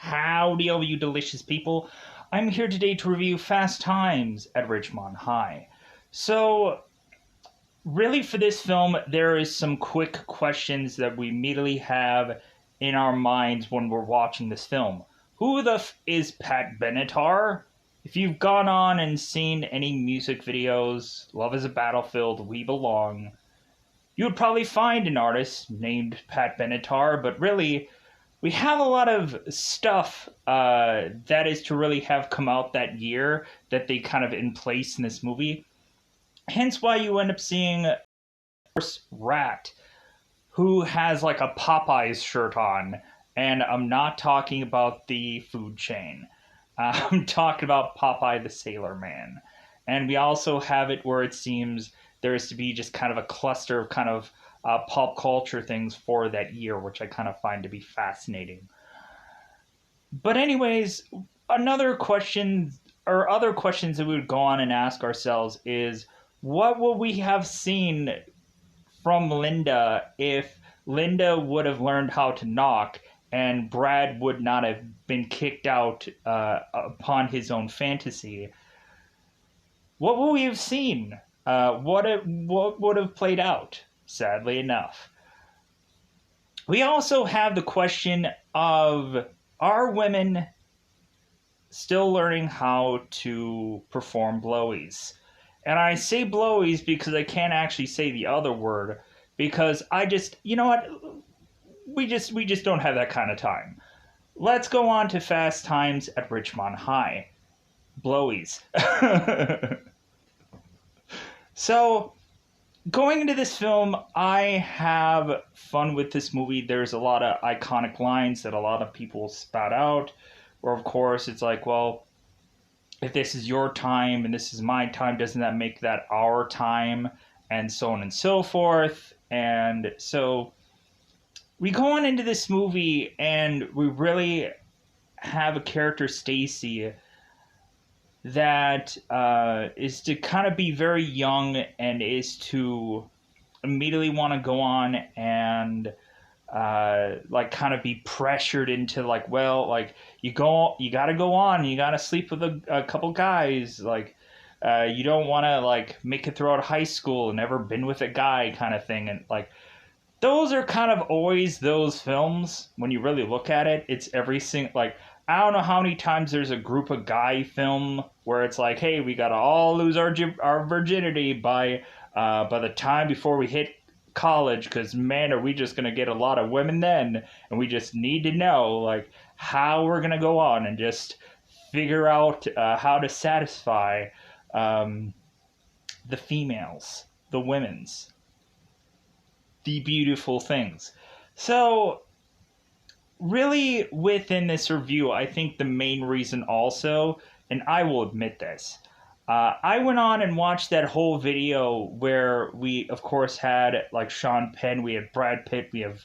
Howdy, all you delicious people. I'm here today to review Fast Times at Ridgemont High. So, really, for this film, there is some quick questions that we immediately have in our minds when we're watching this film. Who the is Pat Benatar? If you've gone on and seen any music videos, Love is a Battlefield, We Belong, you would probably find an artist named Pat Benatar, but really, we have a lot of stuff that is to really have come out that year that they kind of in place in this movie. Hence why you end up seeing Rat, who has like a Popeyes shirt on. And I'm not talking about the food chain. I'm talking about Popeye the Sailor Man. And we also have it where it seems there is to be just kind of a cluster of kind of pop culture things for that year, which I kind of find to be fascinating. But anyways, another question, or other questions that we would go on and ask ourselves is, what would we have seen from Linda if Linda would have learned how to knock and Brad would not have been kicked out upon his own fantasy? What would we have seen? What would have played out? Sadly enough. We also have the question of, are women still learning how to perform blowies? And I say blowies because I can't actually say the other word, because I just, you know what, we just don't have that kind of time. Let's go on to Fast Times at Ridgemont High. Blowies. So, going into this film, I have fun with this movie. There's a lot of iconic lines that a lot of people spout out, where of course it's like, well, if this is your time and this is my time, doesn't that make that our time? And so on and so forth. And so we go on into this movie and we really have a character, Stacy, that is to kind of be very young and is to immediately want to go on and like kind of be pressured into like, well, like you got to go on, you got to sleep with a couple guys, like you don't want to like make it throughout high school and never been with a guy kind of thing. And like those are kind of always those films when you really look at it. It's every single, like, I don't know how many times there's a group of guy film where it's like, hey, we gotta all lose our virginity by the time before we hit college, because man, are we just gonna get a lot of women then, and we just need to know like how we're gonna go on and just figure out how to satisfy the females, the women's, the beautiful things. So really, within this review, I think the main reason also, and I will admit this, I went on and watched that whole video where we, of course, had like Sean Penn, we had Brad Pitt, we have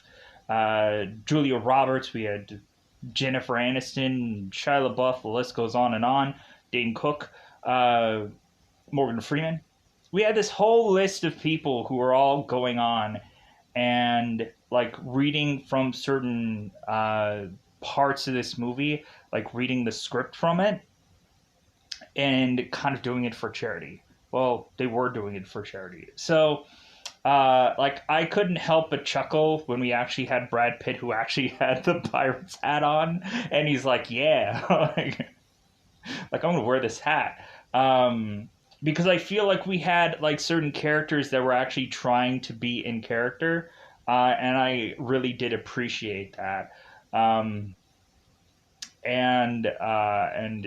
Julia Roberts, we had Jennifer Aniston, Shia LaBeouf, the list goes on, Dane Cook, Morgan Freeman. We had this whole list of people who were all going on and like reading from certain parts of this movie, like reading the script from it and kind of doing it for charity. Well, they were doing it for charity. So like I couldn't help but chuckle when we actually had Brad Pitt, who actually had the Pirates hat on, and he's like, yeah, like I'm gonna wear this hat. Because I feel like we had like certain characters that were actually trying to be in character, and I really did appreciate that. And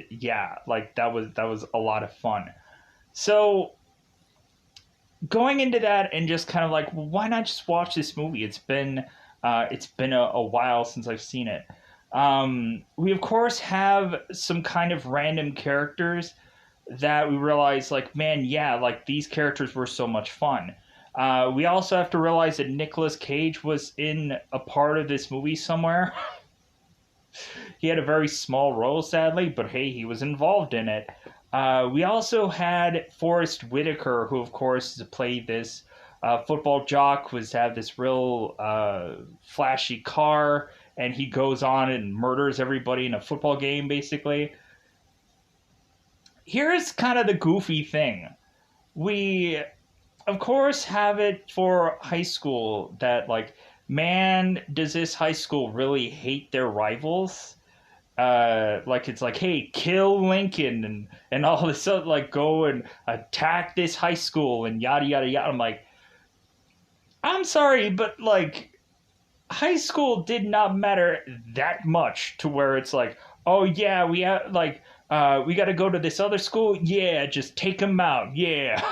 yeah, like that was a lot of fun. So going into that and just kind of like, well, why not just watch this movie? It's been a while since I've seen it. We of course have some kind of random characters that we realize, like, man, yeah, like these characters were so much fun. We also have to realize that Nicolas Cage was in a part of this movie somewhere. He had a very small role, sadly, but hey, he was involved in it. We also had Forrest Whitaker, who, of course, played this football jock, was have this real flashy car, and he goes on and murders everybody in a football game, basically. Here's kind of the goofy thing. We, of course, have it for high school that, like, man, does this high school really hate their rivals? Like, it's like, hey, kill Lincoln, and all of a sudden, like, go and attack this high school and yada yada yada. I'm like, I'm sorry, but like, high school did not matter that much to where it's like, oh yeah, we have like, we got to go to this other school. Yeah, just take them out. Yeah.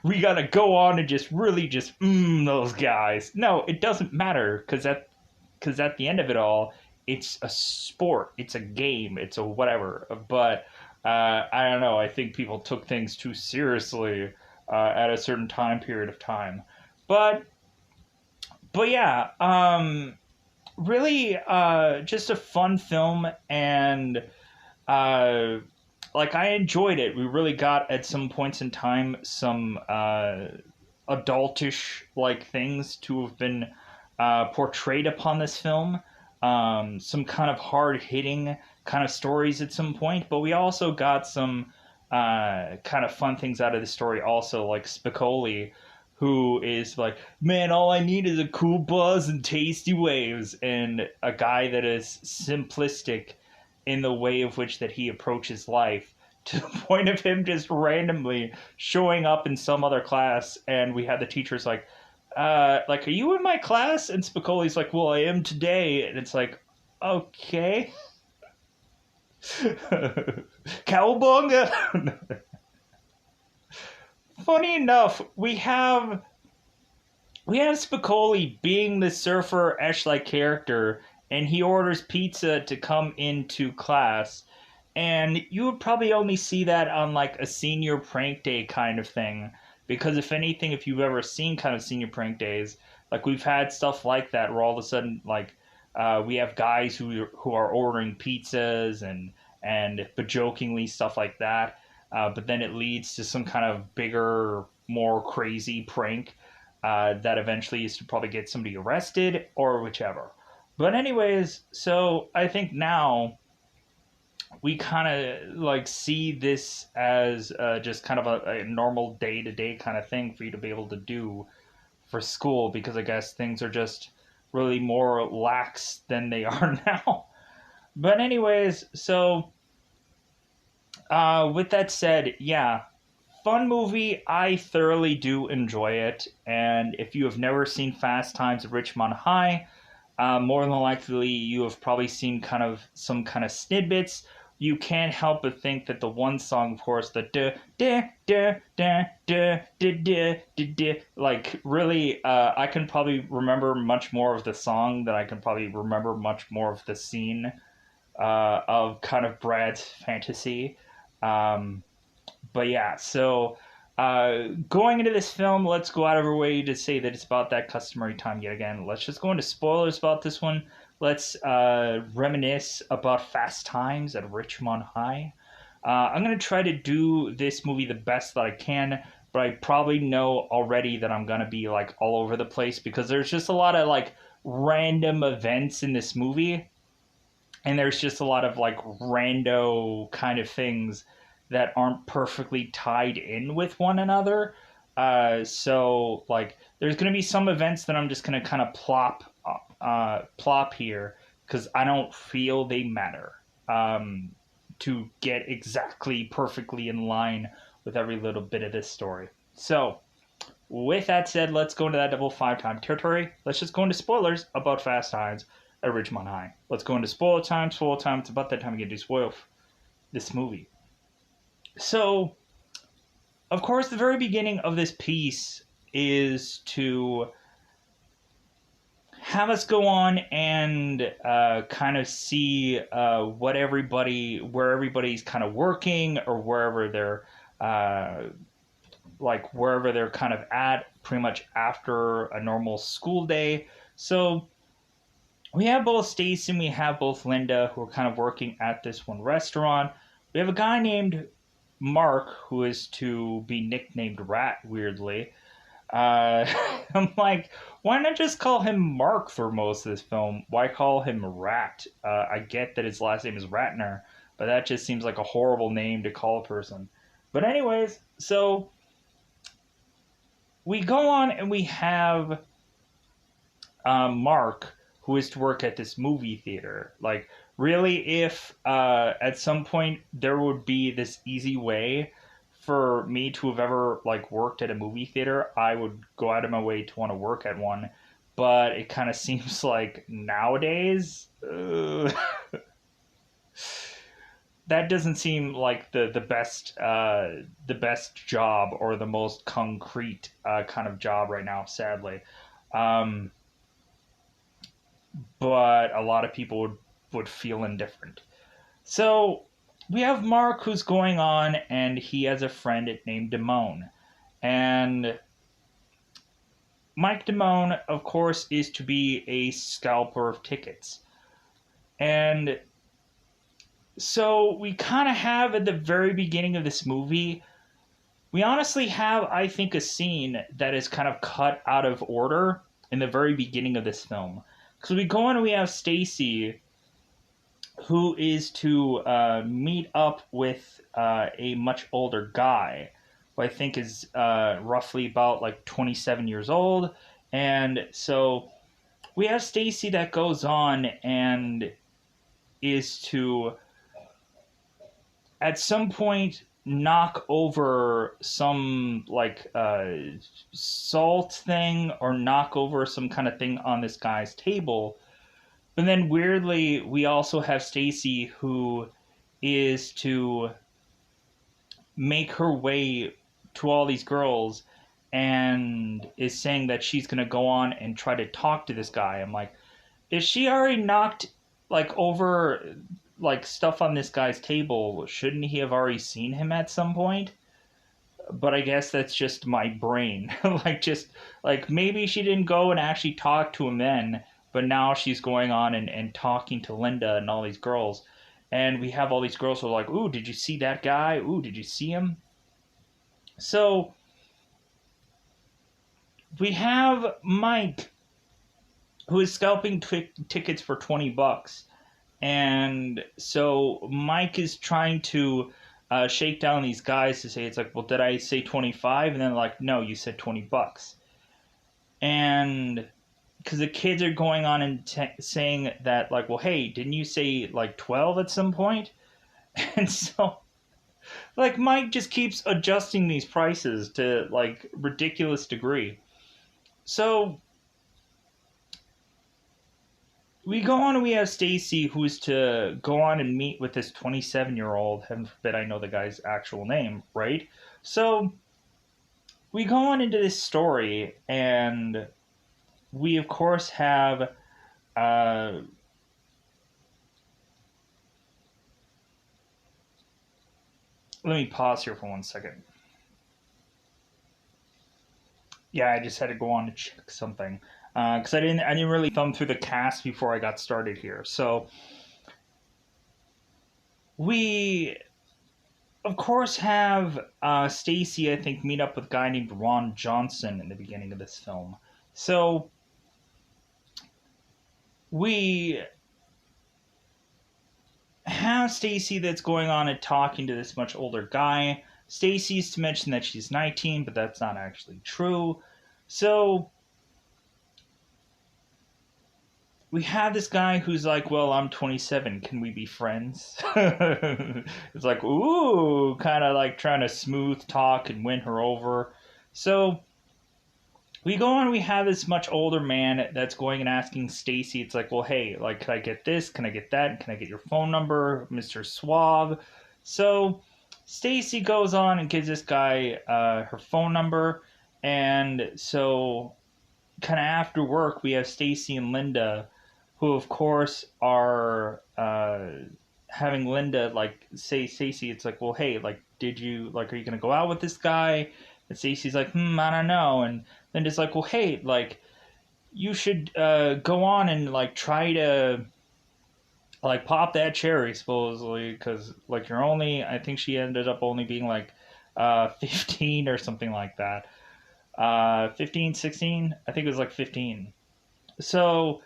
We got to go on and just really just those guys. No, it doesn't matter, because at the end of it all, it's a sport, it's a game, it's a whatever. But I don't know. I think people took things too seriously at a certain time period of time. But yeah, really, just a fun film, and uh, like, I enjoyed it. We really got, at some points in time, some adultish like things to have been portrayed upon this film. Some kind of hard hitting kind of stories at some point, but we also got some kind of fun things out of the story also, like Spicoli, who is like, man, all I need is a cool buzz and tasty waves, and a guy that is simplistic in the way of which that he approaches life, to the point of him just randomly showing up in some other class, and we had the teachers like, are you in my class? And Spicoli's like, well, I am today. And it's like, okay. Cowabunga! Funny enough, we have Spicoli being the surfer Esh-like character, and he orders pizza to come into class, and you would probably only see that on like a senior prank day kind of thing, because if anything, if you've ever seen kind of senior prank days, like, we've had stuff like that where all of a sudden, like, we have guys who are ordering pizzas and bejokingly stuff like that. But then it leads to some kind of bigger, more crazy prank that eventually is to probably get somebody arrested or whichever. But anyways, so I think now we kind of like see this as just kind of a normal day-to-day kind of thing for you to be able to do for school, because I guess things are just really more lax than they are now. But anyways, so with that said, yeah, fun movie. I thoroughly do enjoy it. And if you have never seen Fast Times at Ridgemont High, more than likely you have probably seen kind of some kind of snippets. You can't help but think that the one song, of course, the da da da da da da da da da, like, really, I can probably remember much more of the song than I can probably remember much more of the scene of kind of Brad's fantasy. Um, but yeah, so going into this film, let's go out of our way to say that it's about that customary time yet again. Let's just go into spoilers about this one. Let's reminisce about Fast Times at Ridgemont High. I'm going to try to do this movie the best that I can, but I probably know already that I'm going to be like all over the place, because there's just a lot of like random events in this movie, and there's just a lot of like rando kind of things that aren't perfectly tied in with one another. So like, there's going to be some events that I'm just going to kind of plop here, because I don't feel they matter to get exactly perfectly in line with every little bit of this story. So with that said, let's go into that double 5-time territory. Let's just go into spoilers about Fast Times at Ridgemont High. Let's go into spoiler time. Spoiler time. It's about that time we get to spoil this movie. So, of course, the very beginning of this piece is to have us go on and kind of see where everybody's kind of working, or wherever they're wherever they're kind of at, pretty much after a normal school day. So we have both Stacy and we have both Linda, who are kind of working at this one restaurant. We have a guy named Mark, who is to be nicknamed Rat, weirdly. Uh, I'm like, why not just call him Mark for most of this film? Why call him Rat? I get that his last name is Ratner, but that just seems like a horrible name to call a person. But anyways, so we go on and we have Mark, who is to work at this movie theater. Like, really, if at some point there would be this easy way for me to have ever like worked at a movie theater, I would go out of my way to want to work at one. But it kind of seems like nowadays, that doesn't seem like the best job or the most concrete kind of job right now. Sadly, um, but a lot of people would feel indifferent. So we have Mark who's going on, and he has a friend named Damone. And Mike Damone, of course, is to be a scalper of tickets. And so we kind of have at the very beginning of this movie, we honestly have, I think, a scene that is kind of cut out of order in the very beginning of this film. Because we go on and we have Stacy, who is to meet up with a much older guy, who I think is roughly about like 27 years old. And so we have Stacy that goes on and is to, at some point, knock over some like salt thing or knock over some kind of thing on this guy's table. But then weirdly, we also have Stacy who is to make her way to all these girls and is saying that she's going to go on and try to talk to this guy. I'm like, is she already knocked like over like stuff on this guy's table? Shouldn't he have already seen him at some point? But I guess that's just my brain. Like, just like maybe she didn't go and actually talk to him then, but now she's going on and talking to Linda and all these girls. And we have all these girls who are like, ooh, did you see that guy? Ooh, did you see him? So we have Mike, who is scalping tickets for $20. And so Mike is trying to shake down these guys to say, it's like, well, did I say 25? And then like, no, you said $20. And because the kids are going on and saying that, like, well, hey, didn't you say like 12 at some point? And so, like, Mike just keeps adjusting these prices to like ridiculous degree. So we go on and we have Stacy, who's to go on and meet with this 27-year-old. Heaven forbid I know the guy's actual name, right? So we go on into this story, and we of course have let me pause here for 1 second. Yeah, I just had to go on to check something because I didn't really thumb through the cast before I got started here. So we of course have Stacy, I think, meet up with a guy named Ron Johnson in the beginning of this film. So we have Stacy that's going on and talking to this much older guy. Stacy's to mention that she's 19, but that's not actually true. So we have this guy who's like, well, I'm 27. Can we be friends? It's like, ooh, kind of like trying to smooth talk and win her over. So we go on, we have this much older man that's going and asking Stacy, it's like, well, hey, like, can I get this? Can I get that? Can I get your phone number, Mr. Suave? So Stacy goes on and gives this guy her phone number. And so kind of after work, we have Stacy and Linda, who of course are having Linda like say Stacy, it's like, well, hey, like, did you like, are you gonna go out with this guy? And Stacy's like, I don't know. And Linda's like, well, hey, like, you should go on and like try to like pop that cherry, supposedly, because like you're only, I think she ended up only being like 15 or something like that. 15, 16. I think it was like 15. So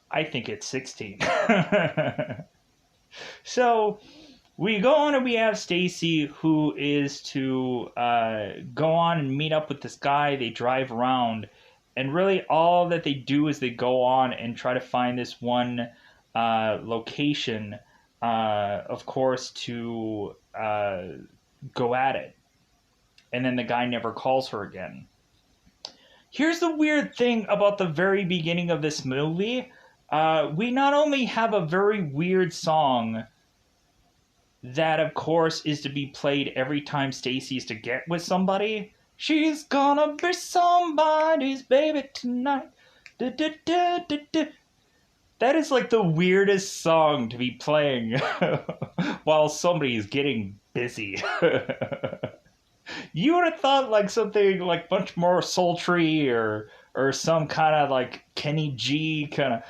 I think it's 16. So we go on and we have Stacy, who is to go on and meet up with this guy. They drive around, and really all that they do is they go on and try to find this one location, of course, to go at it. And then the guy never calls her again. Here's the weird thing about the very beginning of this movie. We not only have a very weird song that, of course, is to be played every time Stacy is to get with somebody. She's gonna be somebody's baby tonight. Da, da, da, da, da. That is like the weirdest song to be playing while somebody is getting busy. You would have thought like something like much more sultry or some kind of like Kenny G kind of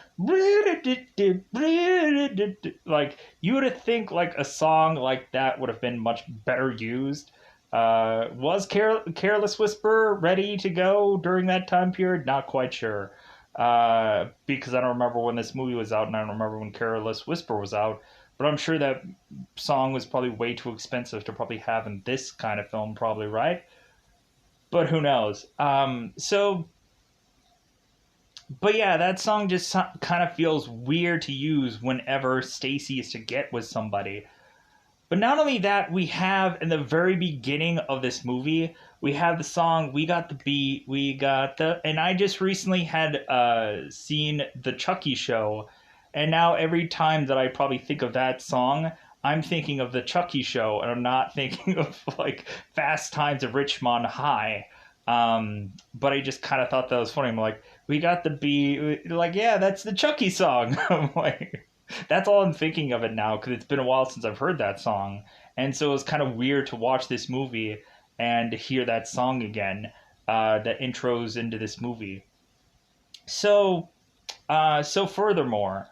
like you would have think like a song like that would have been much better used. Was Careless Whisper ready to go during that time period? Not quite sure. Because I don't remember when this movie was out and I don't remember when Careless Whisper was out. But I'm sure that song was probably way too expensive to probably have in this kind of film, probably, right? But who knows? But yeah, that song just kind of feels weird to use whenever Stacy is to get with somebody. But not only that, we have in the very beginning of this movie, we have the song "We Got the Beat, We Got the," and I just recently had seen the Chucky show, and now every time that I probably think of that song, I'm thinking of the Chucky show, and I'm not thinking of like Fast Times at Ridgemont High. But I just kind of thought that was funny. I'm like, "We got the beat," like, yeah, that's the Chucky song. I'm like. That's all I'm thinking of it now because it's been a while since I've heard that song, and so it's kind of weird to watch this movie and hear that song again. That intros into this movie. So furthermore,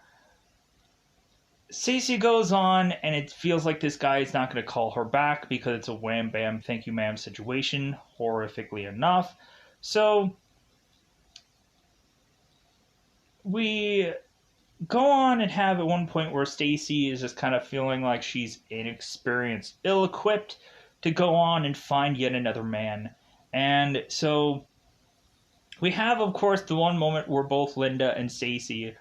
Stacey goes on, and it feels like this guy is not going to call her back because it's a wham bam, thank you ma'am situation. Horrifically enough, so we go on and have at one point where Stacy is just kind of feeling like she's inexperienced, ill-equipped to go on and find yet another man. And so we have, of course, the one moment where both Linda and Stacy,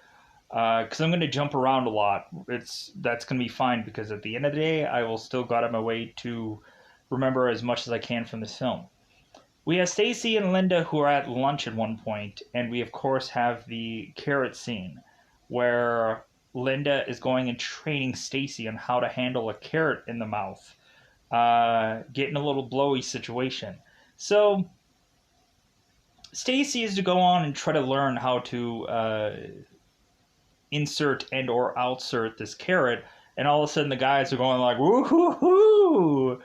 because I'm going to jump around a lot, that's going to be fine because at the end of the day, I will still go out of my way to remember as much as I can from this film. We have Stacy and Linda who are at lunch at one point, and we, of course, have the carrot scene where Linda is going and training Stacy on how to handle a carrot in the mouth, getting a little blowy situation. So Stacy is to go on and try to learn how to insert and or outsert this carrot, and all of a sudden the guys are going like woo hoo hoo,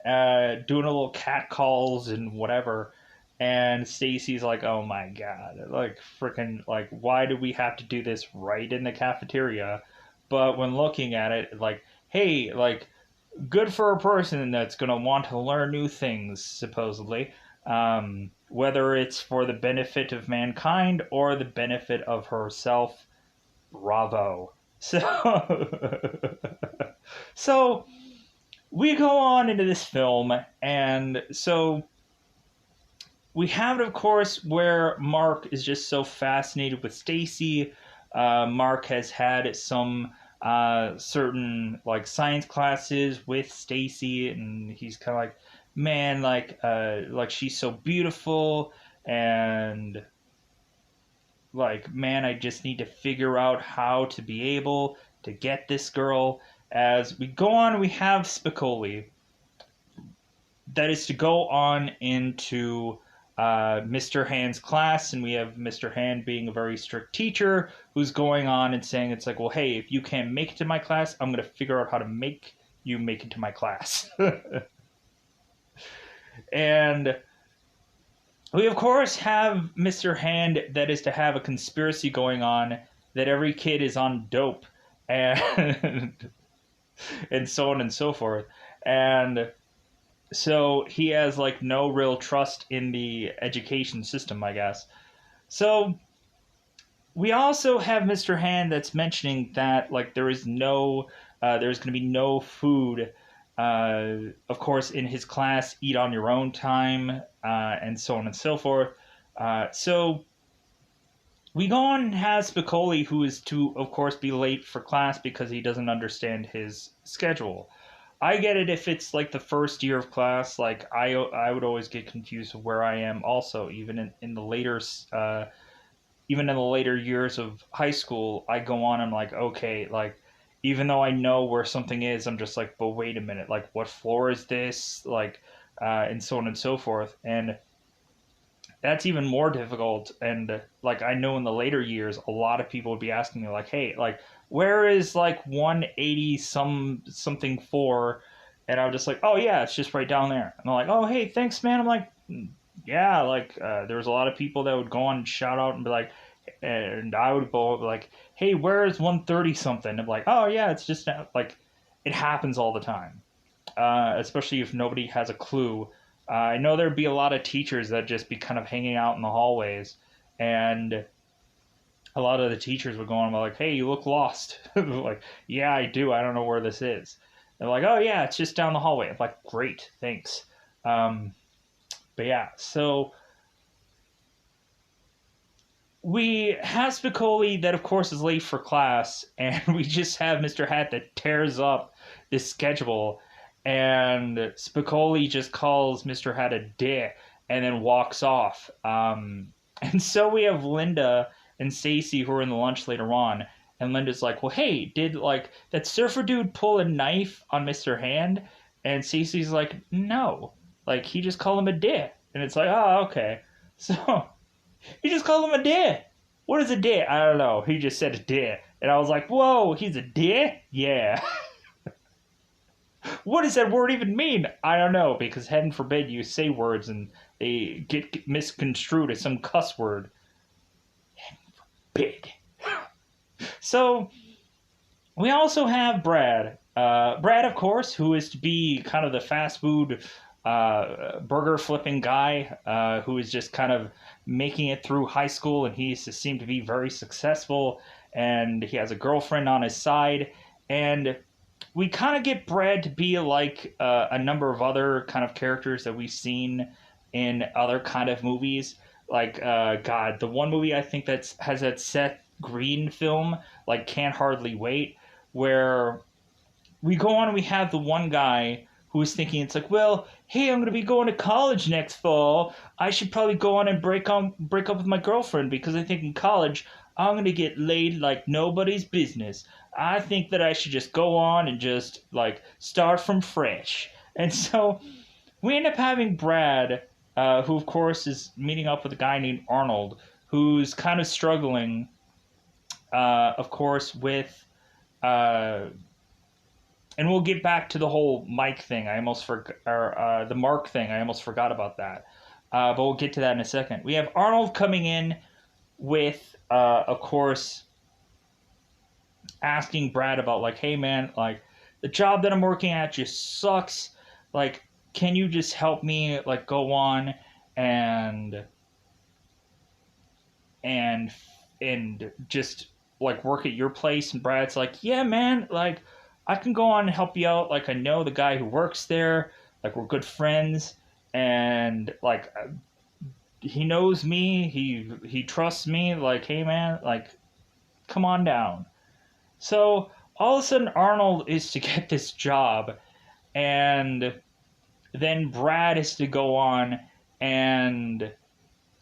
doing a little cat calls and whatever. And Stacy's like, oh my god, like, freaking, like, why do we have to do this right in the cafeteria? But when looking at it, like, hey, like, good for a person that's going to want to learn new things, supposedly. Whether it's for the benefit of mankind or the benefit of herself, bravo. So we go on into this film, and so we have it, of course, where Mark is just so fascinated with Stacy. Mark has had some certain like science classes with Stacy, and he's kind of like, man, like she's so beautiful, and like, man, I just need to figure out how to be able to get this girl. As we go on, we have Spicoli. That is to go on into Mr. Hand's class, and we have Mr. Hand being a very strict teacher who's going on and saying, it's like, well, hey, if you can't make it to my class, I'm going to figure out how to make you make it to my class. And we, of course, have Mr. Hand that is to have a conspiracy going on that every kid is on dope, and and so on and so forth. And So he has like no real trust in the education system, I guess. So we also have Mr. Hand that's mentioning that like there's going to be no food, of course, in his class. Eat on your own time, and so on and so forth. So we go on and have Spicoli, who is to, of course, be late for class because he doesn't understand his schedule. I get it if it's like the first year of class. Like I would always get confused of where I am. Also, in the later even in the later years of high school, I go on. I'm like, okay, like even though I know where something is, I'm just like, but wait a minute, like what floor is this? Like, and so on and so forth. And that's even more difficult. And like I know in the later years, a lot of people would be asking me like, hey, like where is like 180 something for? And I was just like, oh yeah, it's just right down there. And they're like, oh hey, thanks man. I'm like, yeah, like there was a lot of people that would go on and shout out and be like, and I would go like, hey, where is 130 something? I'm like, oh yeah, it's just like it happens all the time, especially if nobody has a clue. I know there'd be a lot of teachers that just be kind of hanging out in the hallways, and a lot of the teachers would go on and be like, "Hey, you look lost." Like, yeah, I do. I don't know where this is. They're like, "Oh yeah, it's just down the hallway." I'm like, "Great, thanks." Um, but yeah, so we have Spicoli that, of course, is late for class, and we just have Mr. Hat that tears up this schedule, and Spicoli just calls Mr. Hat a dick and then walks off. And so we have Linda and Stacy who are in the lunch later on, and Linda's like, "Well, hey, did like that surfer dude pull a knife on Mr. Hand?" And Stacy's like, "No, like he just called him a dick," and it's like, "Oh, okay." So he just called him a deer. What is a deer? I don't know. He just said a deer. And I was like, whoa, he's a deer? Yeah. What does that word even mean? I don't know, because heaven forbid you say words and they get misconstrued as some cuss word. Big. So we also have Brad. Brad, of course, who is to be kind of the fast food burger flipping guy who is just kind of making it through high school, and he seemed to be very successful, and he has a girlfriend on his side. And we kind of get Brad to be like a number of other kind of characters that we've seen in other kind of movies. Like, God, the one movie I think that's has that Seth Green film, like Can't Hardly Wait, where we go on and we have the one guy who is thinking it's like, well, hey, I'm going to be going to college next fall. I should probably go on and break up with my girlfriend because I think in college I'm going to get laid like nobody's business. I think that I should just go on and just like start from fresh. And so we end up having Brad, who of course is meeting up with a guy named Arnold, who's kind of struggling, of course, with uh, and we'll get back to the whole Mike thing. I almost forgot, or the Mark thing. I almost forgot about that. But we'll get to that in a second. We have Arnold coming in with, of course, asking Brad about like, hey man, like the job that I'm working at just sucks. Like, can you just help me like go on and and and just like work at your place? And Brad's like, yeah man, like I can go on and help you out. Like I know the guy who works there. Like we're good friends, and like he knows me. He trusts me. Like hey man, like come on down. So all of a sudden Arnold is to get this job, and then Brad is to go on and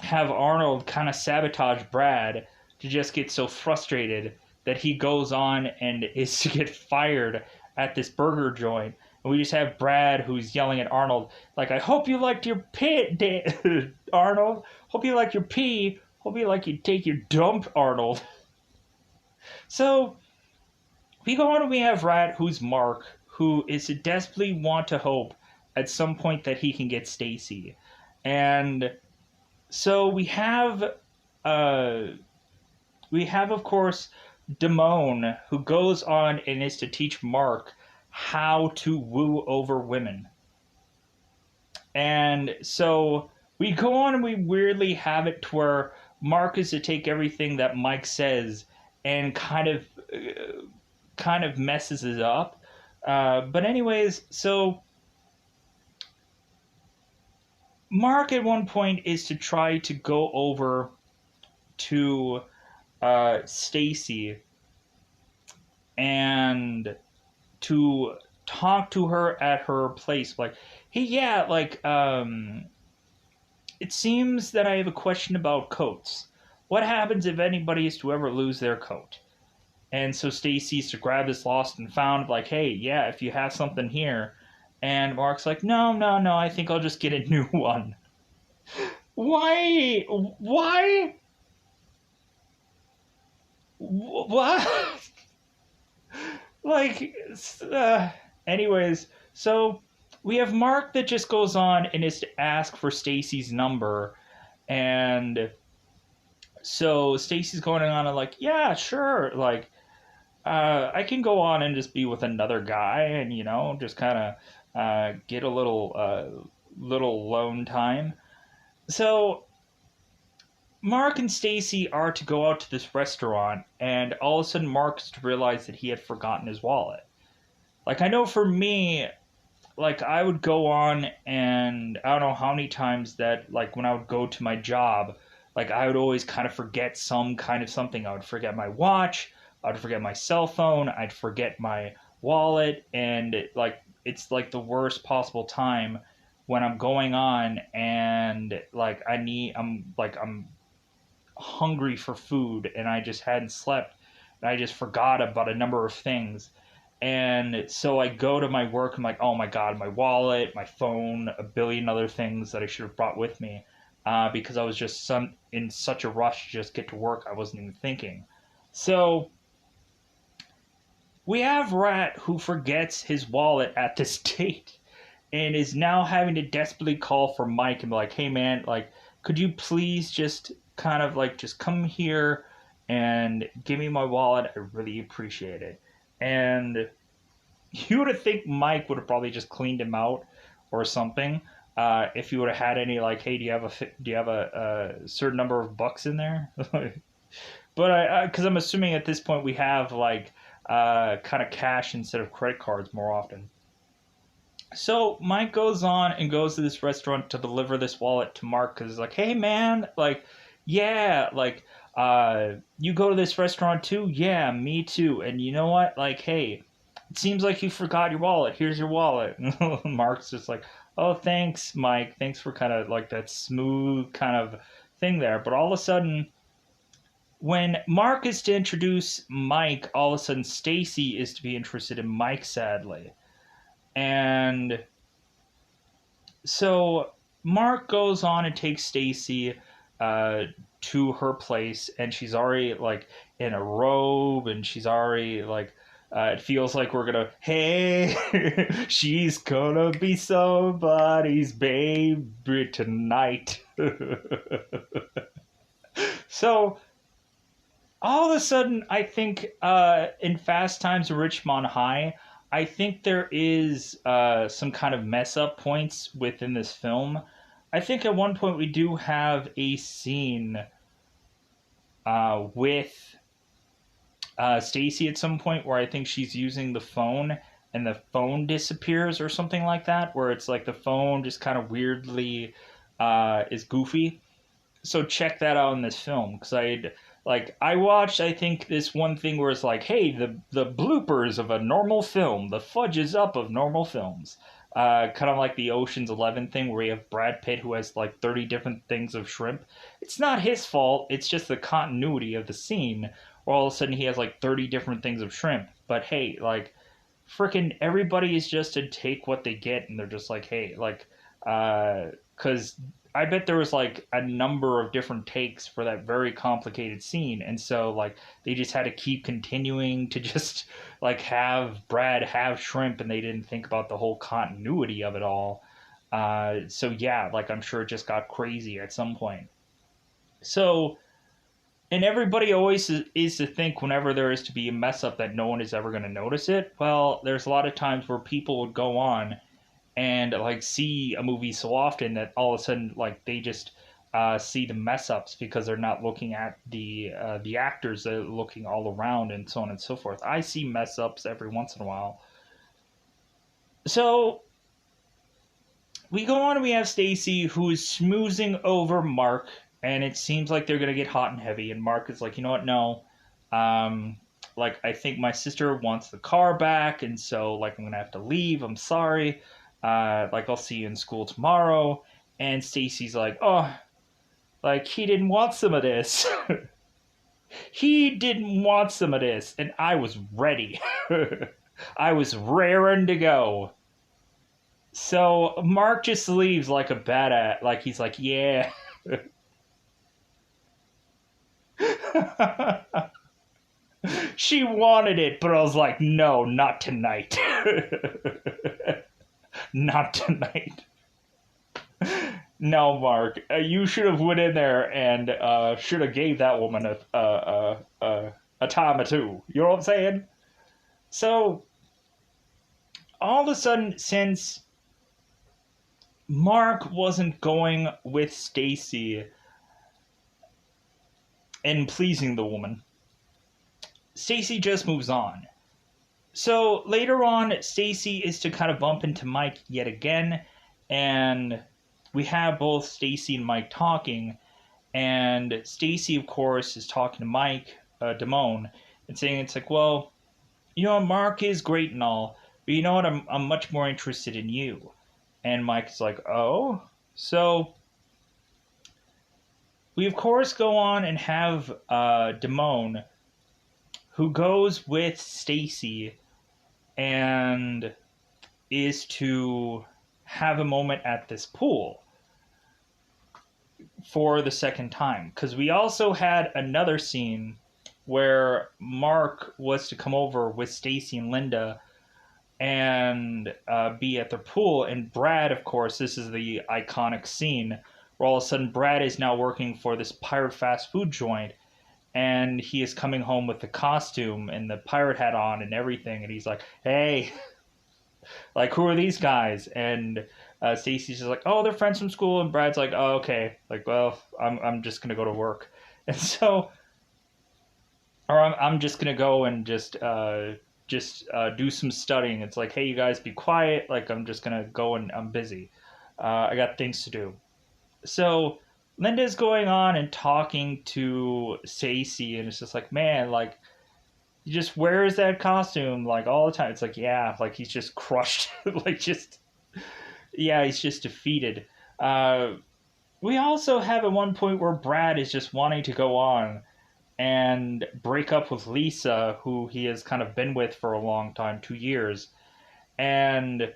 have Arnold kind of sabotage Brad to just get so frustrated that he goes on and is to get fired at this burger joint. And we just have Brad who's yelling at Arnold, like, I hope you liked your pee, Arnold. Hope you like your pee. Hope you like you take your dump, Arnold. So we go on and we have Rat, who's Mark, who is to desperately want to hope at some point that he can get Stacy. And so uh, we have, of course, Damone, who goes on and is to teach Mark how to woo over women. And so we go on and we weirdly have it to where Mark is to take everything that Mike says and kind of messes it up. But anyways, so Mark at one point is to try to go over to Stacy and to talk to her at her place. Like, hey, yeah, like, it seems that I have a question about coats. What happens if anybody is to ever lose their coat? And so Stacy's to grab this lost and found, like, hey, yeah, if you have something here. And Mark's like, no, no, no, I think I'll just get a new one. Why? Why? What? Like, anyways, so we have Mark that just goes on and is to ask for Stacy's number. And so Stacy's going on and like, yeah, sure. Like, I can go on and just be with another guy and, just kind of get a little alone time. So Mark and Stacy are to go out to this restaurant, and all of a sudden Mark's to realize that he had forgotten his wallet. Like, I know for me, like, I would go on and I don't know how many times that, like, when I would go to my job, like, I would always kind of forget some kind of something. I would forget my watch, I would forget my cell phone, I'd forget my wallet, and like, it's like the worst possible time when I'm going on and like I'm hungry for food and I just hadn't slept and I just forgot about a number of things. And so I go to my work. I'm like, oh my God, my wallet, my phone, a billion other things that I should have brought with me because I was just in such a rush to just get to work. I wasn't even thinking. So we have Rat who forgets his wallet at this date and is now having to desperately call for Mike and be like, hey man, like, could you please just kind of like just come here and give me my wallet? I really appreciate it. And you would have think Mike would have probably just cleaned him out or something. If you would have had any like, hey, do you have a certain number of bucks in there? But because I'm assuming at this point we have like kind of cash instead of credit cards more often. So Mike goes on and goes to this restaurant to deliver this wallet to Mark because he's like, hey man, like, yeah, like, you go to this restaurant too? Yeah, me too. And you know what? Like, hey, it seems like you forgot your wallet. Here's your wallet. Mark's just like, oh, thanks, Mike. Thanks for kind of like that smooth kind of thing there. But all of a sudden, when Mark is to introduce Mike, all of a sudden Stacy is to be interested in Mike, sadly. And so Mark goes on and takes Stacy to her place, and she's already like in a robe, and she's already like it feels like we're gonna, hey, she's gonna be somebody's baby tonight. So all of a sudden, I think in Fast Times at Ridgemont High, I think there is some kind of mess up points within this film. I think at one point we do have a scene with Stacy at some point where I think she's using the phone and the phone disappears or something like that, where it's like the phone just kind of weirdly is goofy. So check that out in this film because I watched, I think, this one thing where it's like, hey, the bloopers of a normal film, the fudges up of normal films. Kind of like the Ocean's 11 thing where you have Brad Pitt who has like 30 different things of shrimp. It's not his fault, it's just the continuity of the scene where all of a sudden he has like 30 different things of shrimp. But hey, like, freaking everybody is just to take what they get and they're just like, hey, like, because I bet there was like a number of different takes for that very complicated scene, and so like they just had to keep continuing to just like have Brad have shrimp, and they didn't think about the whole continuity of it all. So yeah, like I'm sure it just got crazy at some point. So, and everybody always is to think whenever there is to be a mess up that no one is ever going to notice it. Well, there's a lot of times where people would go on and like see a movie so often that all of a sudden like they just see the mess ups because they're not looking at the actors, they're looking all around and so on and so forth. I see mess ups every once in a while. So we go on and we have Stacy who is smoozing over Mark, and it seems like they're gonna get hot and heavy. And Mark is like, you know what? No, um, like I think my sister wants the car back, and so like I'm gonna have to leave. I'm sorry. Like I'll see you in school tomorrow. And Stacy's like, oh, like he didn't want some of this. He didn't want some of this, and I was ready. I was raring to go. So Mark just leaves like a badass. Like he's like, yeah. She wanted it, but I was like, no, not tonight. Not tonight. No, Mark, you should have went in there and should have gave that woman a time or two. You know what I'm saying? So all of a sudden, since Mark wasn't going with Stacy and pleasing the woman, Stacy just moves on. So later on, Stacy is to kind of bump into Mike yet again, and we have both Stacy and Mike talking, and Stacy, of course, is talking to Mike, Damone, and saying it's like, well, you know, Mark is great and all, but you know what? I'm much more interested in you. And Mike's like, oh? So we, of course, go on and have Damone, who goes with Stacy and is to have a moment at this pool for the second time. Because we also had another scene where Mark was to come over with Stacy and Linda and be at their pool. And Brad, of course, this is the iconic scene where all of a sudden Brad is now working for this pirate fast food joint, and he is coming home with the costume and the pirate hat on and everything, and he's like, hey, like, who are these guys? And Stacy's just like, oh, they're friends from school. And Brad's like, oh, okay, like, well, I'm just gonna go to work. And so, or I'm just gonna go and just do some studying. It's like, hey, you guys be quiet, like I'm just gonna go and I'm busy, I got things to do. So Linda's going on and talking to Stacy, and it's just like, man, like, he just wears that costume like all the time. It's like, yeah, like he's just crushed, like just, yeah, he's just defeated. We also have at one point where Brad is just wanting to go on and break up with Lisa, who he has kind of been with for a long time, 2 years, and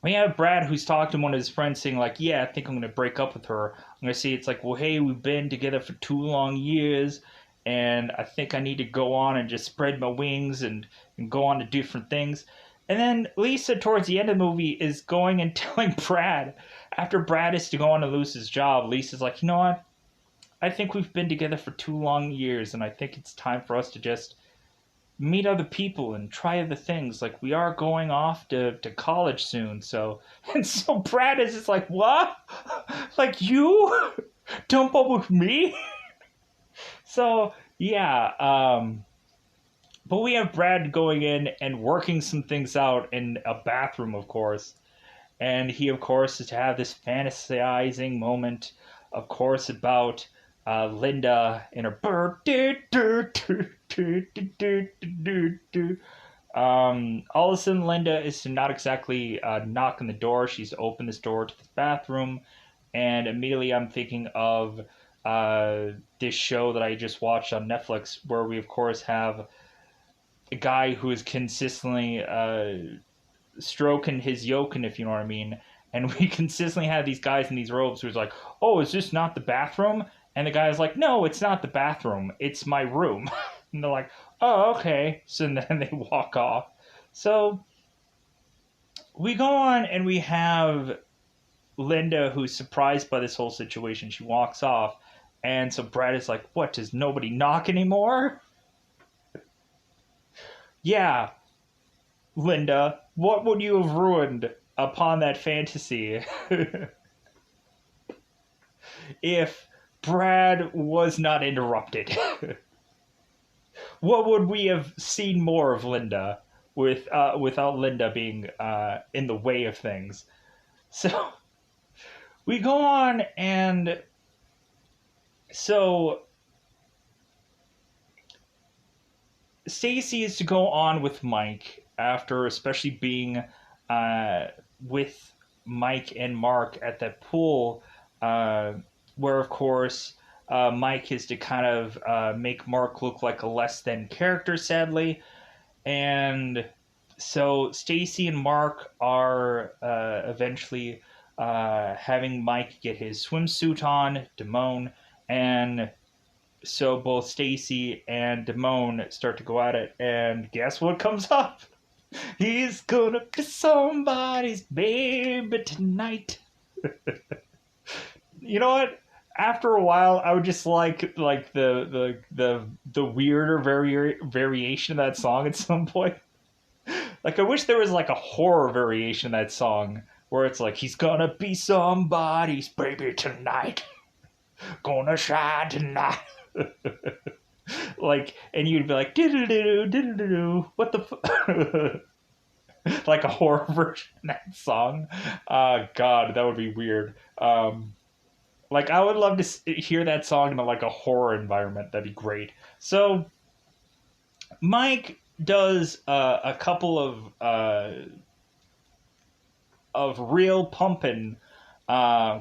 we have Brad who's talking to one of his friends saying like, yeah, I think I'm going to break up with her. I'm going to say it's like, well, hey, we've been together for 2 long years, and I think I need to go on and just spread my wings and go on to different things. And then Lisa, towards the end of the movie, is going and telling Brad, after Brad is to go on to lose his job, Lisa's like, you know what? I think we've been together for 2 long years, and I think it's time for us to just meet other people and try other things. Like, we are going off to college soon, so. And so Brad is just like, what? Like, you? Don't bubble with me? So, yeah, but we have Brad going in and working some things out in a bathroom, of course. And he, of course, is to have this fantasizing moment, of course, about Linda and her bird. All of a sudden, Linda is to not exactly knock on the door. She's to open this door to the bathroom. And immediately I'm thinking of this show that I just watched on Netflix, where we, of course, have a guy who is consistently stroking his yokin, if you know what I mean. And we consistently have these guys in these robes who's like, oh, is this not the bathroom? And the guy's like, no, it's not the bathroom. It's my room. And they're like, oh, okay. So then they walk off. So we go on and we have Linda, who's surprised by this whole situation. She walks off. And so Brad is like, what, does nobody knock anymore? Yeah, Linda, what would you have ruined upon that fantasy if Brad was not interrupted. What would we have seen more of Linda without Linda being in the way of things? So we go on, and so Stacy is to go on with Mike after, especially being with Mike and Mark at that pool, uh, where of course Mike is to kind of make Mark look like a less than character, sadly, and so Stacy and Mark are eventually having Mike get his swimsuit on, Damone, and so both Stacy and Damone start to go at it, and guess what comes up? He's gonna be somebody's baby tonight. You know what? After a while, I would just like the weirder variation of that song at some point. Like I wish there was like a horror variation of that song where it's like he's gonna be somebody's baby tonight, gonna shine tonight. Like, and you'd be like, what the like a horror version of that song. God, that would be weird. Like, I would love to hear that song in like a horror environment. That'd be great. So, Mike does a couple of real pumping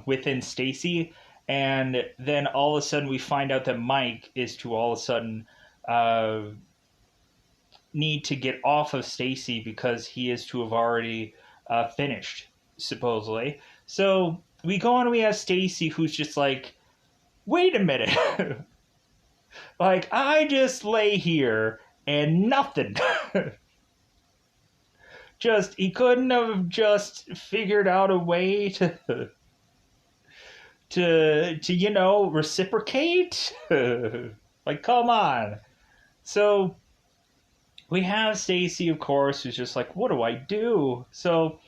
within Stacy, and then all of a sudden we find out that Mike is to all of a sudden need to get off of Stacy because he is to have already finished, supposedly. So we go on, we have Stacy who's just like, wait a minute. Like, I just lay here and nothing. Just, he couldn't have just figured out a way to you know, reciprocate. Like, come on. So we have Stacy, of course, who's just like, what do I do? So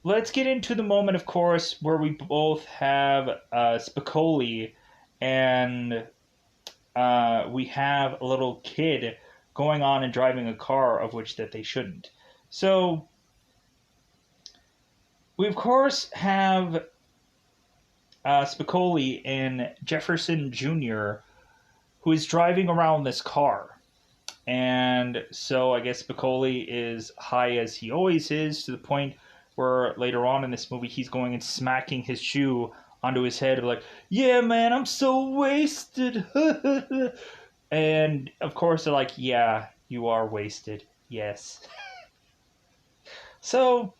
let's get into the moment, of course, where we both have Spicoli, and we have a little kid going on and driving a car of which that they shouldn't. So we, of course, have Spicoli and Jefferson Jr., who is driving around this car. And so I guess Spicoli is high as he always is, to the point where later on in this movie he's going and smacking his shoe onto his head, like, yeah, man, I'm so wasted. And of course they're like, yeah, you are wasted. Yes. So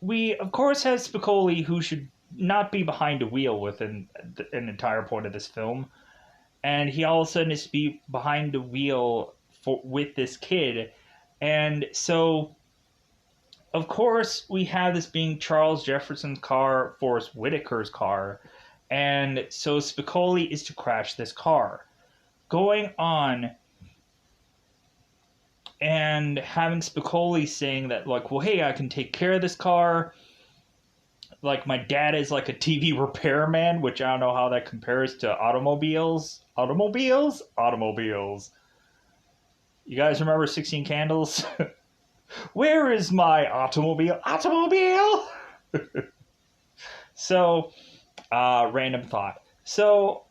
we, of course, have Spicoli, who should not be behind a wheel within an entire point of this film, and he all of a sudden is to be behind the wheel with this kid. And so, of course, we have this being Charles Jefferson's car, Forrest Whitaker's car, and so Spicoli is to crash this car. Going on and having Spicoli saying that, like, well, hey, I can take care of this car. Like, my dad is like a TV repairman, which I don't know how that compares to automobiles. Automobiles? Automobiles. You guys remember 16 Candles? Where is my automobile? Automobile! So, random thought. So,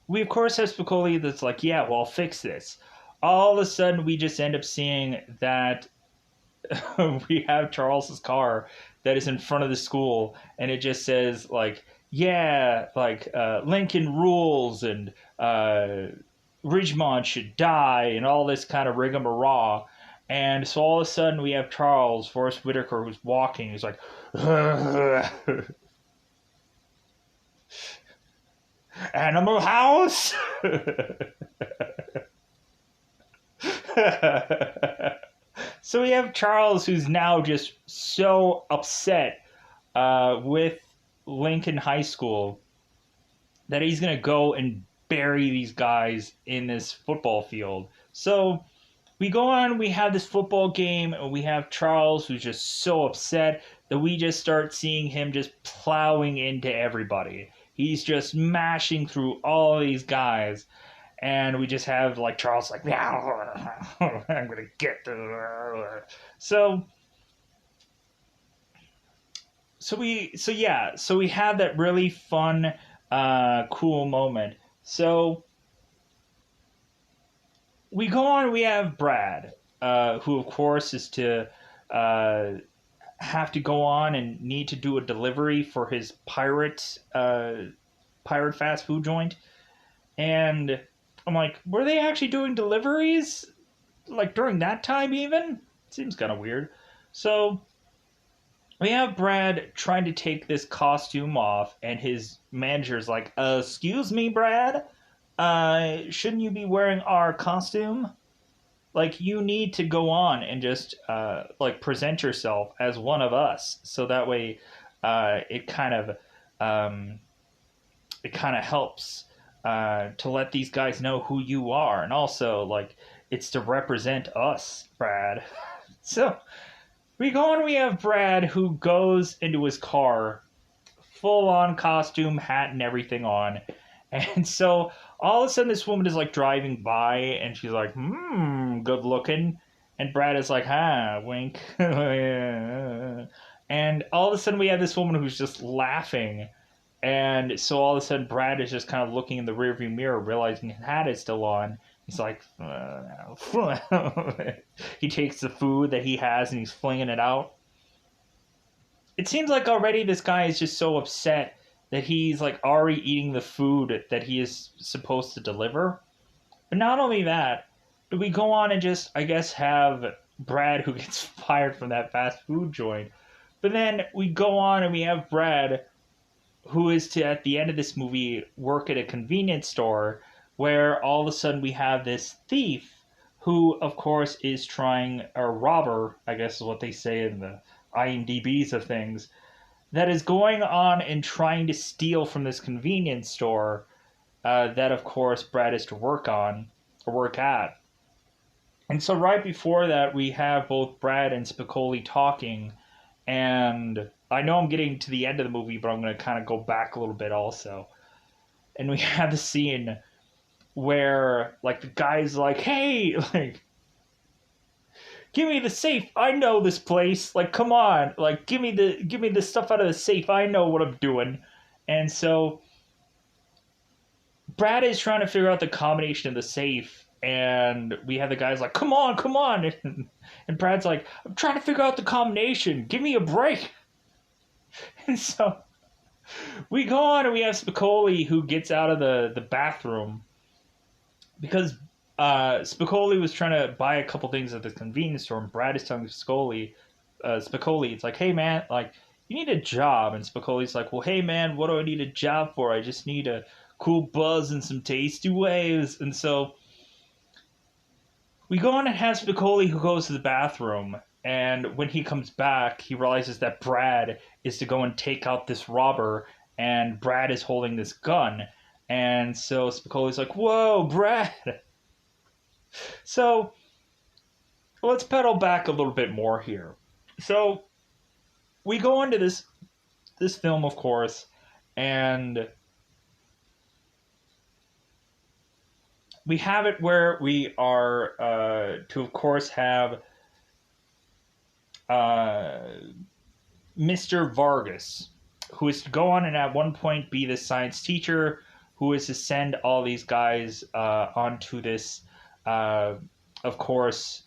we of course have Spicoli that's like, yeah, well, I'll fix this. All of a sudden, we just end up seeing that we have Charles's car that is in front of the school, and it just says, like, yeah, like, Lincoln rules, and Ridgemont should die, and all this kind of rigmarole. And so all of a sudden we have Charles, Forrest Whitaker, who's walking. He's like, Animal House? So we have Charles, who's now just so upset with Lincoln High School that he's going to go and bury these guys in this football field. So we go on, we have this football game, and we have Charles who's just so upset that we just start seeing him just plowing into everybody. He's just mashing through all these guys, and we just have like Charles like, I'm gonna get the. So so we have that really fun, cool moment. So we go on. We have Brad, who of course is to uh, have to go on and need to do a delivery for his pirate fast food joint. And I'm like, were they actually doing deliveries like during that time even? Seems kind of weird. So we have Brad trying to take this costume off, and his manager's like, excuse me, Brad? Shouldn't you be wearing our costume? Like, you need to go on and just, like, present yourself as one of us. So that way, it kind of, um, it kind of helps, to let these guys know who you are. And also, like, it's to represent us, Brad. So we go and we have Brad who goes into his car, full on costume, hat, and everything on. And so all of a sudden, this woman is like driving by and she's like, good looking. And Brad is like, wink. And all of a sudden, we have this woman who's just laughing. And so all of a sudden, Brad is just kind of looking in the rearview mirror, realizing his hat is still on. He's like, he takes the food that he has and he's flinging it out. It seems like already this guy is just so upset that he's like already eating the food that he is supposed to deliver. But not only that, but we go on and just, I guess, have Brad who gets fired from that fast food joint. But then we go on and we have Brad who is to, at the end of this movie, work at a convenience store where all of a sudden we have this thief who, of course, is trying, a robber, I guess is what they say in the IMDb's of things, that is going on and trying to steal from this convenience store that, of course, Brad is to work on or work at. And so right before that, we have both Brad and Spicoli talking, and I know I'm getting to the end of the movie, but I'm going to kind of go back a little bit also. And we have the scene where, like, the guy's like, hey, like, give me the safe. I know this place. Like, come on. Like, give me the stuff out of the safe. I know what I'm doing. And so Brad is trying to figure out the combination of the safe, and we have the guys like, come on, come on. And Brad's like, I'm trying to figure out the combination. Give me a break. And so we go on and we have Spicoli who gets out of the bathroom because Spicoli was trying to buy a couple things at the convenience store, and Brad is telling Spicoli, it's like, hey man, like, you need a job. And Spicoli's like, well, hey man, what do I need a job for? I just need a cool buzz and some tasty waves. And so we go on and have Spicoli who goes to the bathroom, and when he comes back, he realizes that Brad is to go and take out this robber, and Brad is holding this gun. And so Spicoli's like, whoa, Brad. So let's pedal back a little bit more here. So we go into this film, of course, and we have it where we are to, of course, have Mr. Vargas, who is to go on and at one point be the science teacher who is to send all these guys onto this, of course,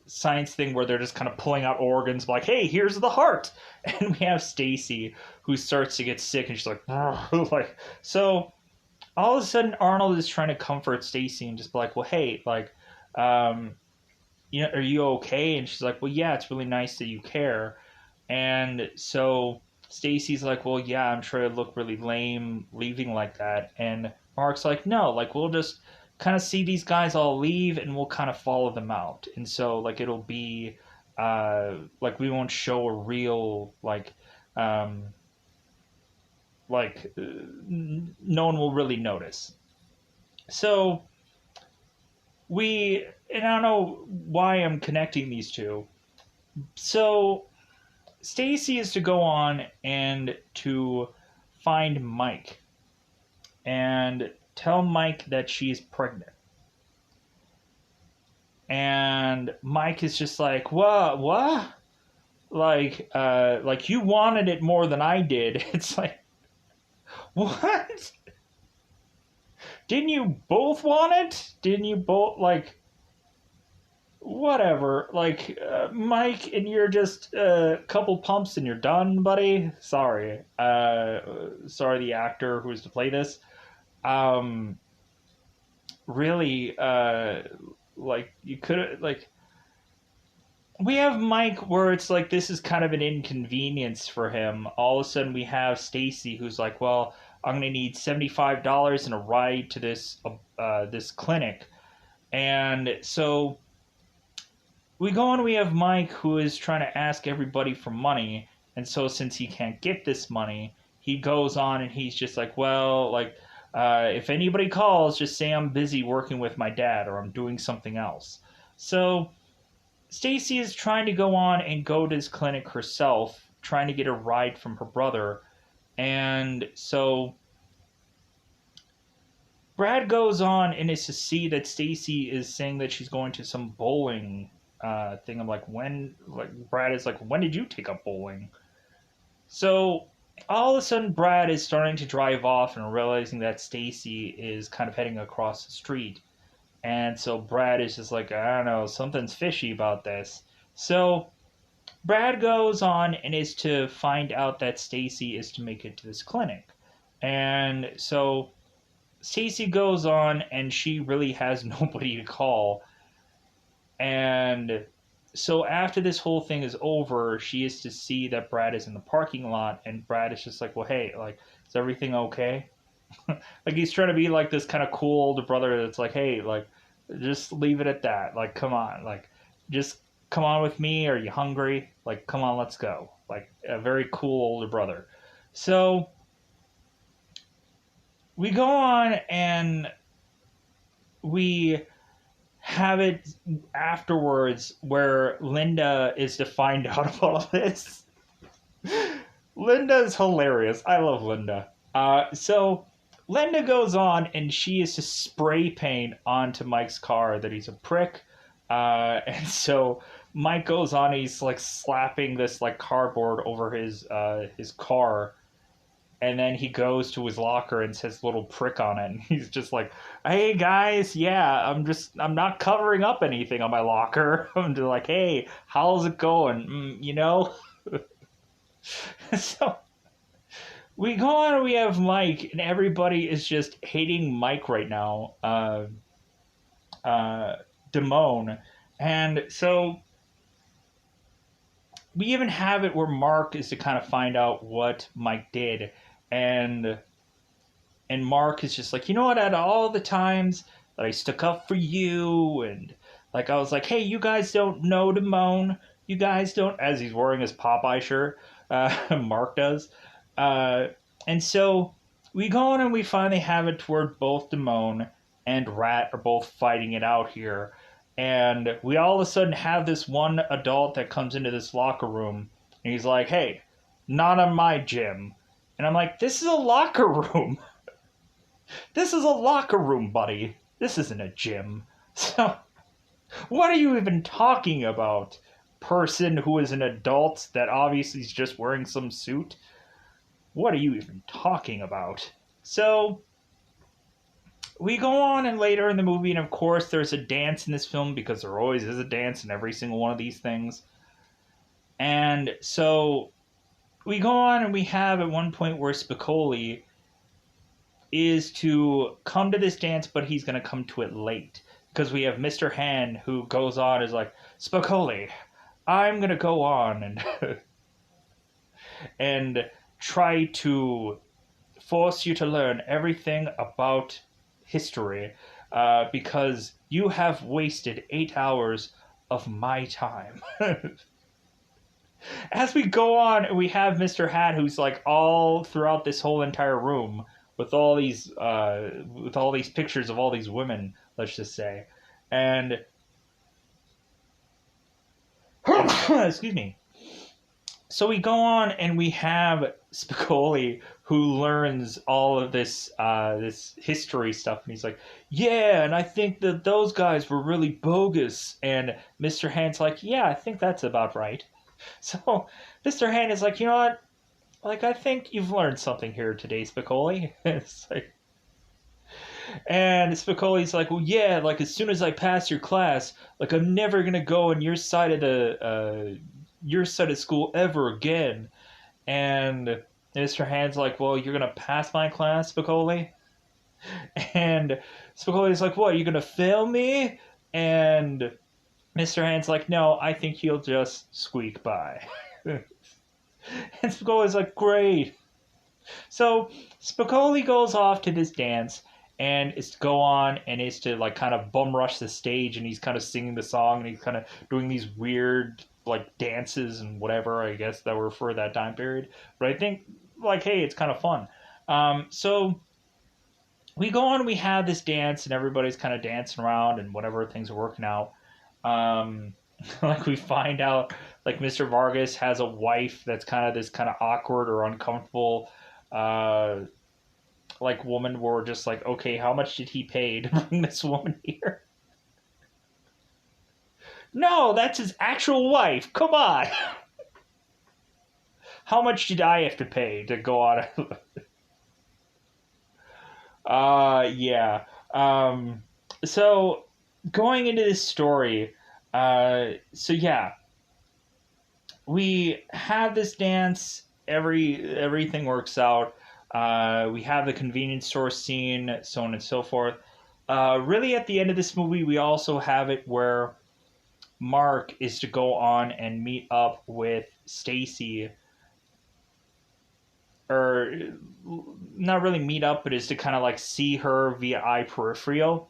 science thing where they're just kind of pulling out organs, like, hey, here's the heart. And we have Stacy who starts to get sick, and she's like, like, so all of a sudden Arnold is trying to comfort Stacy and just be like, well, hey, like, you know, are you okay? And she's like, well, yeah, it's really nice that you care. And so Stacy's like, well, yeah, I'm sure it looked really lame leaving like that. And Mark's like, no, like, we'll just kind of see these guys all leave and we'll kind of follow them out. And so, like, it'll be, like, we won't show a real, like, no one will really notice. So and I don't know why I'm connecting these two. So Stacy is to go on and to find Mike and tell Mike that she's pregnant. And Mike is just like, what? Like you wanted it more than I did. It's like, what? Didn't you both want it? Didn't you both, like, whatever? Like, Mike, and you're just a couple pumps and you're done, buddy? Sorry. Sorry, the actor who's to play this. Um, really, like, you could, like, we have Mike where it's like this is kind of an inconvenience for him. All of a sudden, we have Stacy who's like, "Well, I'm gonna need $75 and a ride to this clinic," and so we go on. We have Mike who is trying to ask everybody for money, and so since he can't get this money, he goes on and he's just like, "Well, like." If anybody calls, just say I'm busy working with my dad or I'm doing something else. So Stacy is trying to go on and go to his clinic herself, trying to get a ride from her brother. And so Brad goes on and is to see that Stacy is saying that she's going to some bowling thing. I'm like, when? Like, Brad is like, when did you take up bowling? So all of a sudden, Brad is starting to drive off and realizing that Stacy is kind of heading across the street. And so Brad is just like, I don't know, something's fishy about this. So Brad goes on and is to find out that Stacy is to make it to this clinic. And so Stacy goes on and she really has nobody to call. And so after this whole thing is over, she is to see that Brad is in the parking lot, and Brad is just like, well, hey, like, is everything okay? Like, he's trying to be like this kind of cool older brother that's like, hey, like, just leave it at that. Like, come on, like, just come on with me. Are you hungry? Like, come on, let's go. Like, a very cool older brother. So we go on and we have it afterwards where Linda is to find out about all this. Linda is hilarious. I love Linda. So Linda goes on and she is to spray paint onto Mike's car that he's a prick. And so Mike goes on, he's like slapping this like cardboard over his car, and then he goes to his locker and says little prick on it, and he's just like, hey guys, yeah, I'm not covering up anything on my locker. I'm just like, hey, how's it going? You know. So we go on and we have Mike, and everybody is just hating Mike right now. Damone. And so we even have it where Mark is to kind of find out what Mike did. And Mark is just like, you know what, at all the times that I stuck up for you, and like I was like, hey, you guys don't know Damone. You guys don't, as he's wearing his Popeye shirt, Mark does. And so we go on and we finally have it toward both Damone and Rat are both fighting it out here. And we all of a sudden have this one adult that comes into this locker room, and he's like, hey, not on my gym. And I'm like, this is a locker room. This is a locker room, buddy. This isn't a gym. So, what are you even talking about? Person who is an adult that obviously is just wearing some suit? What are you even talking about? So, we go on and later in the movie, and of course there's a dance in this film because there always is a dance in every single one of these things. And so we go on and we have at one point where Spicoli is to come to this dance, but he's going to come to it late. Because we have Mr. Han who goes on is like, Spicoli, I'm going to go on and and try to force you to learn everything about history because you have wasted 8 hours of my time. As we go on, we have Mr. Hat who's like all throughout this whole entire room with all these pictures of all these women, let's just say. And excuse me. So we go on and we have Spicoli who learns all of this history stuff, and he's like, "Yeah, and I think that those guys were really bogus." And Mr. Hand's like, "Yeah, I think that's about right." So Mr. Hand is like, "You know what? Like, I think you've learned something here today, Spicoli." It's like, and Spicoli's like, "Well, yeah, like as soon as I pass your class, like I'm never gonna go on your side of school ever again." And Mr. Hand's like, "Well, you're gonna pass my class, Spicoli?" And Spicoli's like, "What? You're gonna fail me?" And Mr. Hand's like, "No, I think you'll just squeak by." And Spicoli's like, "Great." So Spicoli goes off to this dance, and is to go on and is to like kind of bum rush the stage, and he's kind of singing the song, and he's kind of doing these weird like dances and whatever, I guess, that were for that time period. But I think like, hey, it's kind of fun. So we go on, we have this dance, and everybody's kind of dancing around and whatever, things are working out. Um, like we find out like Mr. Vargas has a wife that's kind of this kind of awkward or uncomfortable uh like woman, where we're just like, okay, how much did he pay to bring this woman here? No, that's his actual wife. Come on. How much did I have to pay to go on? Yeah. So going into this story, so yeah, we have this dance. Everything works out. We have the convenience store scene, so on and so forth. Really, at the end of this movie, we also have it where Mark is to go on and meet up with Stacy, or not really meet up, but is to kind of like see her via eye peripheral.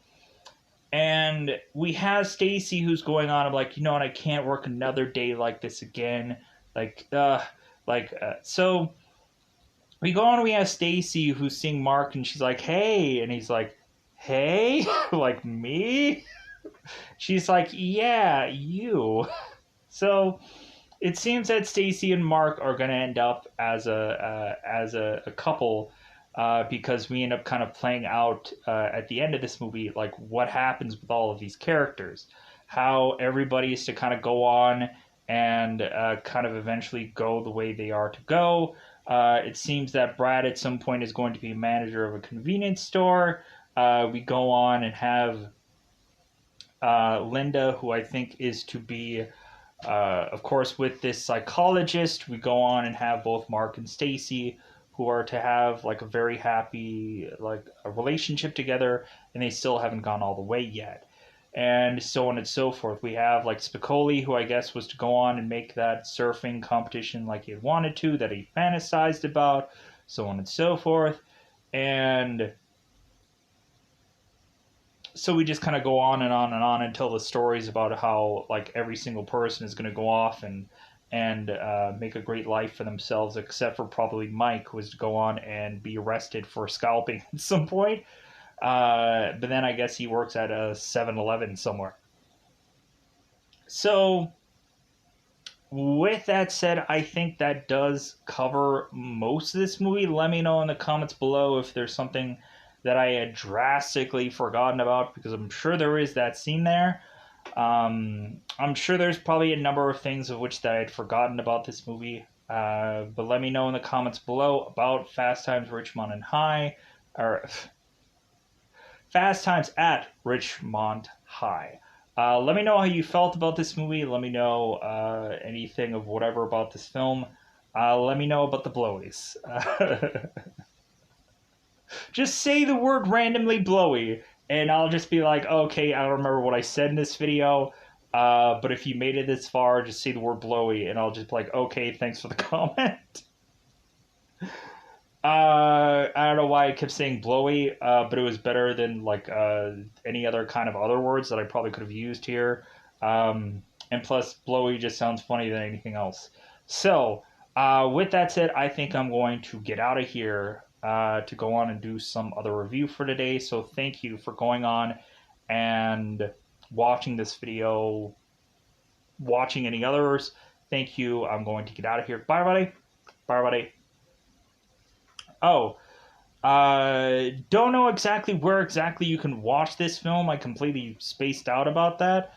And we have Stacy who's going on. I'm like, you know what? I can't work another day like this again. Like, so we go on. We have Stacy who's seeing Mark, and she's like, "Hey," and he's like, "Hey," like me. She's like, "Yeah, you." So it seems that Stacy and Mark are going to end up as a couple, because we end up kind of playing out at the end of this movie like what happens with all of these characters, how everybody is to kind of go on and kind of eventually go the way they are to go. It seems that Brad at some point is going to be a manager of a convenience store. We go on and have Linda, who I think is to be of course, with this psychologist. We go on and have both Mark and Stacy, who are to have like a very happy like a relationship together, and they still haven't gone all the way yet, and so on and so forth. We have like Spicoli, who I guess was to go on and make that surfing competition like he had wanted to, that he fantasized about, so on and so forth, and so we just kind of go on and on and on until the stories about how like every single person is going to go off and make a great life for themselves, except for probably Mike, who was to go on and be arrested for scalping at some point. But then I guess he works at a 7-Eleven somewhere. So with that said, I think that does cover most of this movie. Let me know in the comments below if there's something that I had drastically forgotten about, because I'm sure there is that scene there. I'm sure there's probably a number of things of which that I had forgotten about this movie. But let me know in the comments below about Fast Times Ridgemont and High, or Fast Times at Ridgemont High. Let me know how you felt about this movie. Let me know anything of whatever about this film. Let me know about the blowies. Just say the word randomly blowy, and I'll just be like, okay, I don't remember what I said in this video. But if you made it this far, just say the word blowy, and I'll just be like, okay, thanks for the comment. I don't know why I kept saying blowy, but it was better than like any other kind of other words that I probably could have used here. And plus, blowy just sounds funnier than anything else. So, with that said, I think I'm going to get out of here to go on and do some other review for today. So, thank you for going on and watching this video, watching any others. Thank you. I'm going to get out of here. Bye, everybody. Bye, everybody. Oh, don't know exactly where exactly you can watch this film. I completely spaced out about that.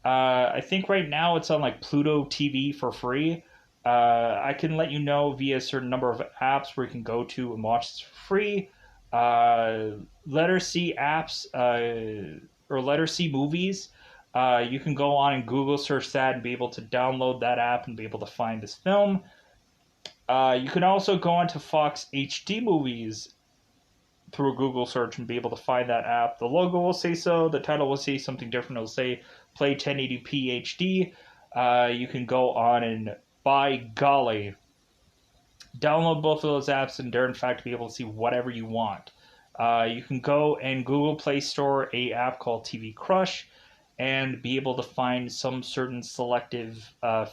I think right now it's on like Pluto TV for free. I can let you know via a certain number of apps where you can go to and watch this for free. Letter C apps or Letter C movies. You can go on and Google search that and be able to download that app and be able to find this film. You can also go onto Fox HD movies through a Google search and be able to find that app. The logo will say so. The title will say something different. It'll say Play 1080p HD. You can go on and, by golly, download both of those apps and, in fact, be able to see whatever you want. You can go and Google Play Store a app called TV Crush and be able to find some certain selective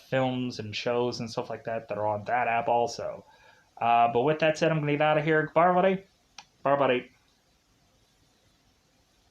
films and shows and stuff like that that are on that app also. But with that said, I'm going to get out of here. Bye, everybody. Bye, buddy.